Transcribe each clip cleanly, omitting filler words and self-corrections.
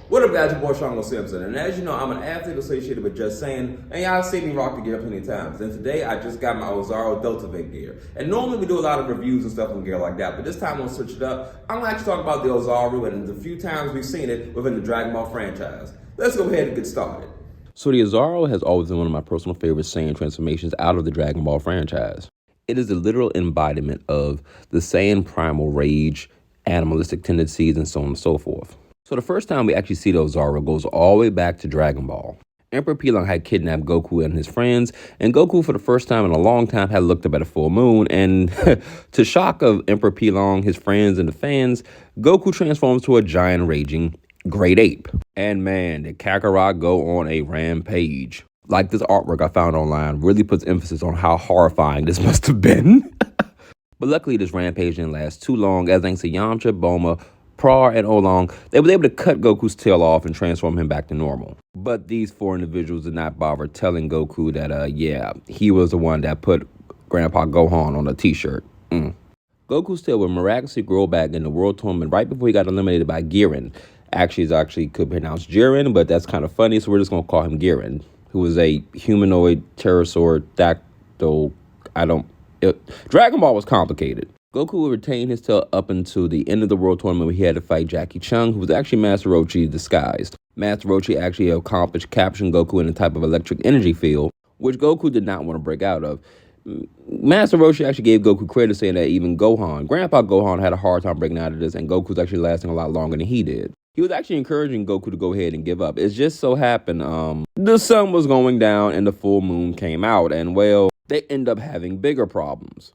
What up, guys? Your boy Shango Simpson, and as you know, I'm an athlete associated with Just Saying, and y'all seen me rock the gear plenty of times. And today, I just got my Oozaru Tale gear. And normally we do a lot of reviews and stuff on gear like that, but this time I'm gonna switch it up. I'm gonna actually talk about the Oozaru and the few times we've seen it within the Dragon Ball franchise. Let's go ahead and get started. So the Oozaru has always been one of my personal favorite Saiyan transformations out of the Dragon Ball franchise. It is the literal embodiment of the Saiyan primal rage, animalistic tendencies, and so on and so forth. So the first time we actually see the Oozaru goes all the way back to Dragon Ball. Emperor Pilong had kidnapped Goku and his friends, and Goku for the first time in a long time had looked up at a full moon, and to shock of Emperor Pilong, his friends, and the fans, Goku transforms to a giant raging great ape. And man, did Kakarot go on a rampage. Like, this artwork I found online really puts emphasis on how horrifying this must have been. But luckily this rampage didn't last too long, as thanks to Yamcha, Bulma, Prar, and Oolong, they were able to cut Goku's tail off and transform him back to normal. But these four individuals did not bother telling Goku that, he was the one that put Grandpa Gohan on a t-shirt. Goku's tail would miraculously grow back in the World Tournament right before he got eliminated by Giran. Actually could pronounce Jiren, but that's kind of funny, so we're just going to call him Giran, who was a humanoid pterosaur dactyl. Dragon Ball was complicated. Goku would retain his tail up until the end of the World Tournament where he had to fight Jackie Chung, who was actually Master Roshi disguised. Master Roshi actually accomplished capturing Goku in a type of electric energy field, which Goku did not want to break out of. Master Roshi actually gave Goku credit, saying that even Grandpa Gohan had a hard time breaking out of this, and Goku's actually lasting a lot longer than he did. He was actually encouraging Goku to go ahead and give up. It just so happened, the sun was going down and the full moon came out, and well, they end up having bigger problems.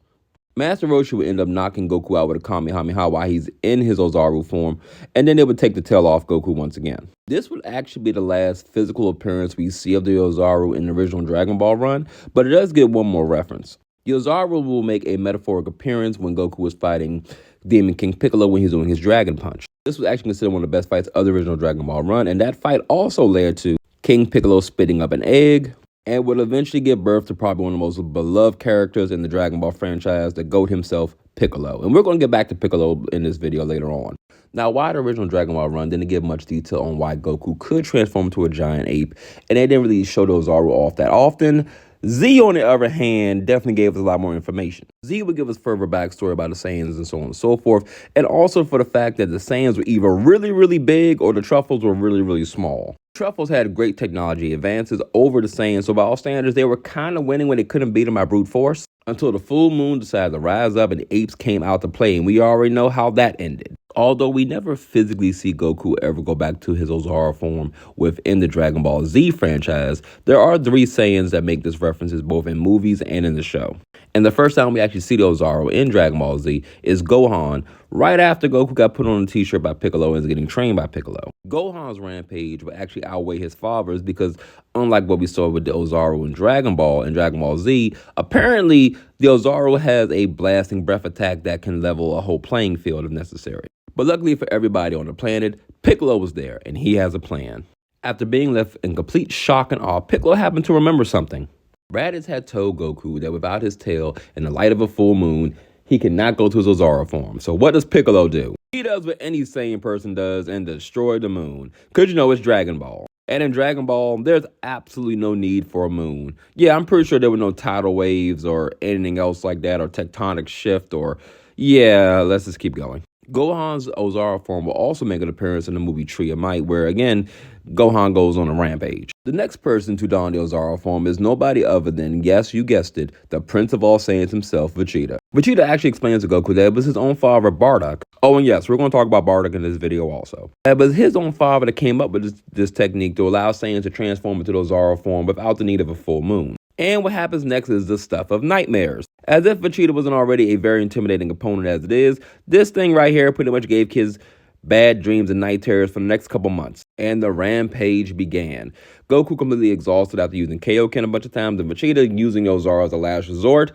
Master Roshi would end up knocking Goku out with a Kamehameha while he's in his Oozaru form, and then they would take the tail off Goku once again. This would actually be the last physical appearance we see of the Oozaru in the original Dragon Ball run, but it does get one more reference. The Oozaru will make a metaphoric appearance when Goku was fighting Demon King Piccolo when he was doing his Dragon Punch. This was actually considered one of the best fights of the original Dragon Ball run, and that fight also led to King Piccolo spitting up an egg, and would eventually give birth to probably one of the most beloved characters in the Dragon Ball franchise, the GOAT himself, Piccolo. And we're going to get back to Piccolo in this video later on. Now, why the original Dragon Ball run didn't give much detail on why Goku could transform into a giant ape, and they didn't really show those Oozaru off that often. Z, on the other hand, definitely gave us a lot more information. Z would give us further backstory about the Saiyans and so on and so forth, and also for the fact that the Saiyans were either really, really big or the Truffles were really, really small. Truffles had great technology advances over the Saiyans, so by all standards, they were kind of winning when they couldn't beat them by brute force, until the full moon decided to rise up and the apes came out to play, and we already know how that ended. Although we never physically see Goku ever go back to his Oozaru form within the Dragon Ball Z franchise, there are three Saiyans that make this references both in movies and in the show. And the first time we actually see the Oozaru in Dragon Ball Z is Gohan, right after Goku got put on a t-shirt by Piccolo and is getting trained by Piccolo. Gohan's rampage will actually outweigh his father's because, unlike what we saw with the Oozaru in Dragon Ball Z, apparently the Oozaru has a blasting breath attack that can level a whole playing field if necessary. But luckily for everybody on the planet, Piccolo was there, and he has a plan. After being left in complete shock and awe, Piccolo happened to remember something. Raditz had told Goku that without his tail in the light of a full moon, he cannot go to his Oozaru form. So what does Piccolo do? He does what any sane person does and destroy the moon. Because it's Dragon Ball. And in Dragon Ball, there's absolutely no need for a moon. Yeah, I'm pretty sure there were no tidal waves or anything else like that, or tectonic shift, or let's just keep going. Gohan's Oozaru form will also make an appearance in the movie Tree of Might, where, again, Gohan goes on a rampage. The next person to don the Oozaru form is nobody other than, yes, you guessed it, the Prince of all Saiyans himself, Vegeta. Vegeta actually explains to Goku that it was his own father, Bardock. Oh, and yes, we're going to talk about Bardock in this video also. It was his own father that came up with this technique to allow Saiyans to transform into the Oozaru form without the need of a full moon. And what happens next is the stuff of nightmares. As if Vegeta wasn't already a very intimidating opponent as it is, this thing right here pretty much gave kids bad dreams and night terrors for the next couple months. And the rampage began. Goku completely exhausted after using Kaioken a bunch of times, and Vegeta using Oozaru as a last resort.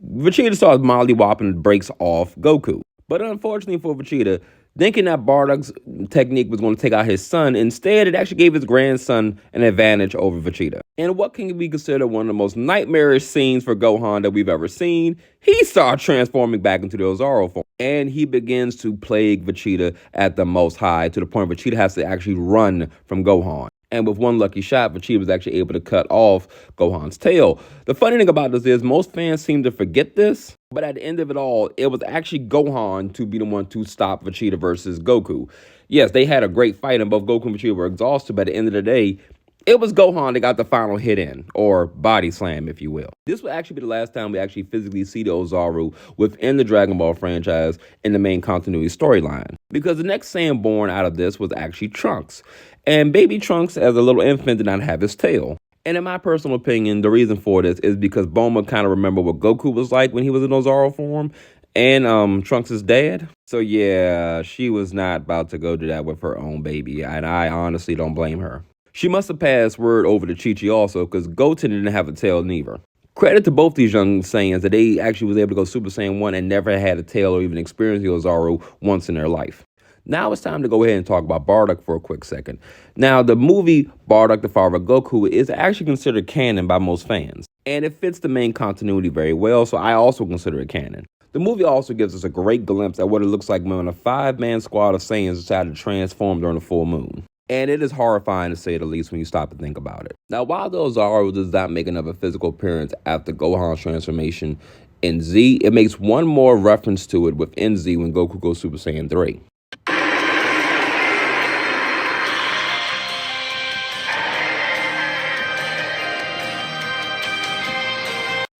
Vegeta starts mollywopping and breaks off Goku. But unfortunately for Vegeta, Thinking that Bardock's technique was going to take out his son, instead it actually gave his grandson an advantage over Vegeta. And what can be considered one of the most nightmarish scenes for Gohan that we've ever seen, he starts transforming back into the Oozaru form. And he begins to plague Vegeta at the most high, to the point where Vegeta has to actually run from Gohan. And with one lucky shot, Vegeta was actually able to cut off Gohan's tail. The funny thing about this is most fans seem to forget this, but at the end of it all, it was actually Gohan to be the one to stop Vegeta versus Goku. Yes, they had a great fight, and both Goku and Vegeta were exhausted, but at the end of the day, it was Gohan that got the final hit in, or body slam, if you will. This will actually be the last time we actually physically see the Oozaru within the Dragon Ball franchise in the main continuity storyline. Because the next Saiyan born out of this was actually Trunks. And baby Trunks, as a little infant, did not have his tail. And in my personal opinion, the reason for this is because Bulma kind of remembered what Goku was like when he was in Oozaru form, and Trunks' dad. So yeah, she was not about to go do that with her own baby, and I honestly don't blame her. She must have passed word over to Chi-Chi also, because Goten didn't have a tail neither. Credit to both these young Saiyans that they actually was able to go Super Saiyan 1 and never had a tail or even experienced the Oozaru once in their life. Now it's time to go ahead and talk about Bardock for a quick second. Now, the movie Bardock the Father of Goku is actually considered canon by most fans, and it fits the main continuity very well, so I also consider it canon. The movie also gives us a great glimpse at what it looks like when a 5-man squad of Saiyans decide to transform during the full moon. And it is horrifying to say the least when you stop and think about it. Now, while the Oozaru does not make another physical appearance after Gohan's transformation in Z, it makes one more reference to it within Z when Goku goes Super Saiyan 3.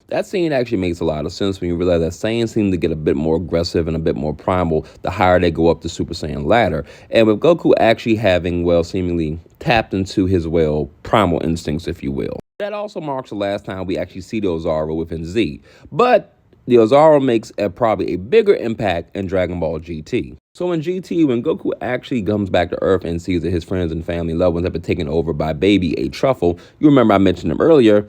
That scene actually makes a lot of sense when you realize that Saiyans seem to get a bit more aggressive and a bit more primal the higher they go up the Super Saiyan ladder. And with Goku actually having, well, seemingly tapped into his, well, primal instincts, if you will. That also marks the last time we actually see the Oozaru within Z. But the Oozaru makes probably a bigger impact in Dragon Ball GT. So in GT, when Goku actually comes back to Earth and sees that his friends and family loved ones have been taken over by Baby A Truffle, you remember I mentioned him earlier,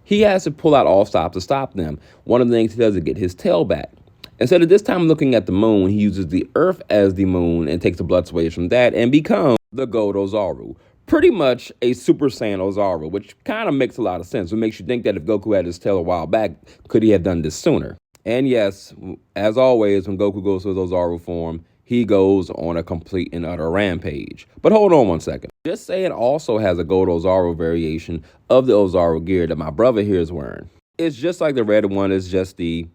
he has to pull out all stops to stop them. One of the things he does is get his tail back. Instead of this time looking at the moon, he uses the Earth as the moon and takes the blood swage from that and becomes the Gold Oozaru. Pretty much a Super Saiyan Oozaru, which kind of makes a lot of sense. It makes you think that if Goku had his tail a while back, could he have done this sooner? And yes, as always, when Goku goes to his Oozaru form, he goes on a complete and utter rampage. But hold on one second. Just Saiyan also has a Gold Oozaru variation of the Oozaru gear that my brother here is wearing. It's just like the red one is just the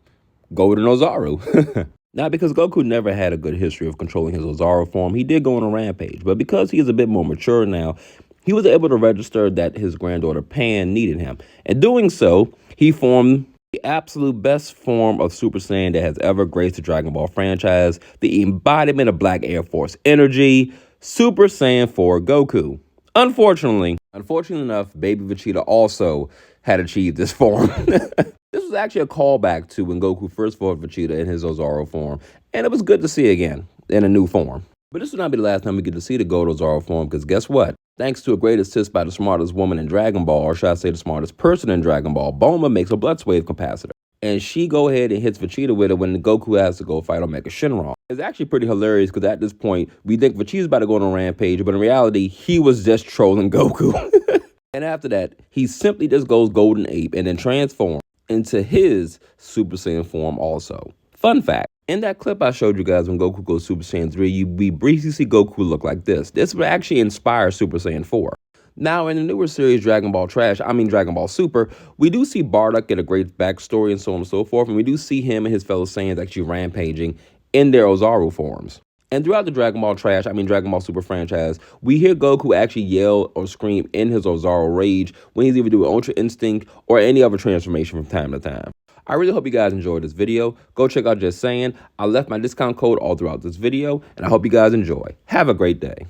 Golden Oozaru. Now, because Goku never had a good history of controlling his Oozaru form, he did go on a rampage. But because he is a bit more mature now, he was able to register that his granddaughter Pan needed him. And doing so, he formed the absolute best form of Super Saiyan that has ever graced the Dragon Ball franchise, the embodiment of Black Air Force energy, Super Saiyan 4 Goku. Unfortunately enough, Baby Vegeta also had achieved this form. This was actually a callback to when Goku first fought Vegeta in his Oozaru form, and it was good to see again in a new form. But this will not be the last time we get to see the Gold Oozaru form, because guess what? Thanks to a great assist by the smartest woman in Dragon Ball, or should I say the smartest person in Dragon Ball, Bulma makes a blood swave capacitor. And she go ahead and hits Vegeta with it when Goku has to go fight Omega Shenron. It's actually pretty hilarious because at this point, we think Vegeta's about to go on a rampage, but in reality, he was just trolling Goku. And after that, he simply just goes Golden Ape and then transforms into his Super Saiyan form also. Fun fact, in that clip I showed you guys when Goku goes Super Saiyan 3, we briefly see Goku look like this. This would actually inspire Super Saiyan 4. Now, in the newer series, Dragon Ball Super, we do see Bardock get a great backstory and so on and so forth, and we do see him and his fellow Saiyans actually rampaging in their Oozaru forms. And throughout the Dragon Ball Super franchise, we hear Goku actually yell or scream in his Oozaru rage when he's either doing Ultra Instinct or any other transformation from time to time. I really hope you guys enjoyed this video. Go check out Just Saying. I left my discount code all throughout this video, and I hope you guys enjoy. Have a great day.